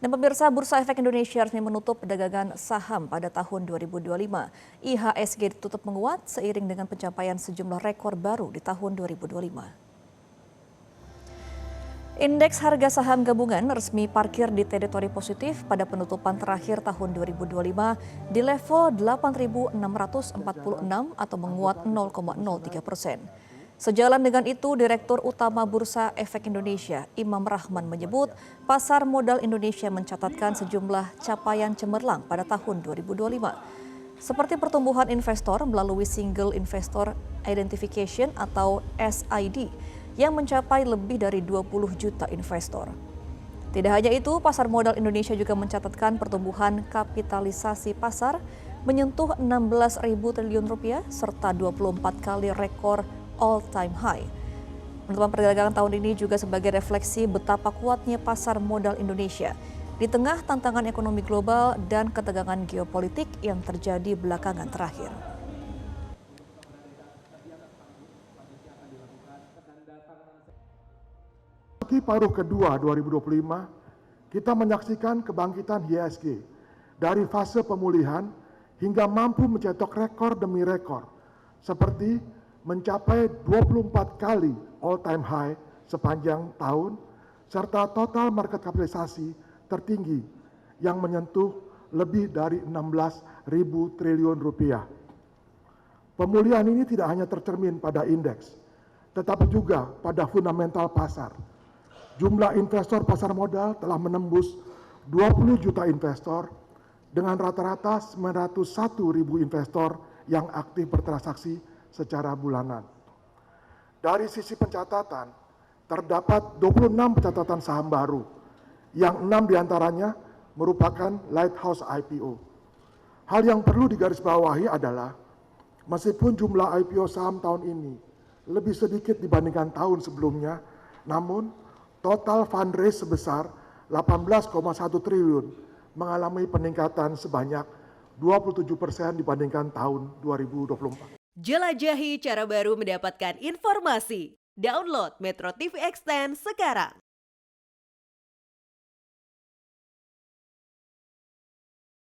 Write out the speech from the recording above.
Dan pemirsa, Bursa Efek Indonesia resmi menutup perdagangan saham pada tahun 2025. IHSG ditutup menguat seiring dengan pencapaian sejumlah rekor baru di tahun 2025. Indeks harga saham gabungan resmi parkir di teritori positif pada penutupan terakhir tahun 2025 di level 8.646 atau menguat 0,03%. Sejalan dengan itu, Direktur Utama Bursa Efek Indonesia, Imam Rahman menyebut pasar modal Indonesia mencatatkan sejumlah capaian cemerlang pada tahun 2025. Seperti pertumbuhan investor melalui Single Investor Identification atau SID yang mencapai lebih dari 20 juta investor. Tidak hanya itu, pasar modal Indonesia juga mencatatkan pertumbuhan kapitalisasi pasar menyentuh 16.000 triliun rupiah serta 24 kali rekor all-time high. Penutupan perdagangan tahun ini juga sebagai refleksi betapa kuatnya pasar modal Indonesia di tengah tantangan ekonomi global dan ketegangan geopolitik yang terjadi belakangan terakhir. Di paruh kedua 2025, kita menyaksikan kebangkitan IHSG dari fase pemulihan hingga mampu mencetak rekor demi rekor, seperti mencapai 24 kali all-time high sepanjang tahun, serta total market kapitalisasi tertinggi yang menyentuh lebih dari 16.000 triliun rupiah. Pemulihan ini tidak hanya tercermin pada indeks, tetapi juga pada fundamental pasar. Jumlah investor pasar modal telah menembus 20 juta investor dengan rata-rata 901.000 investor yang aktif bertransaksi secara bulanan. Dari sisi pencatatan, terdapat 26 pencatatan saham baru, yang 6 diantaranya merupakan lighthouse IPO. Hal yang perlu digarisbawahi adalah, meskipun jumlah IPO saham tahun ini lebih sedikit dibandingkan tahun sebelumnya, namun total fundraise sebesar 18,1 triliun mengalami peningkatan sebanyak 27% dibandingkan tahun 2024. Jelajahi cara baru mendapatkan informasi. Download Metro TV Extend sekarang.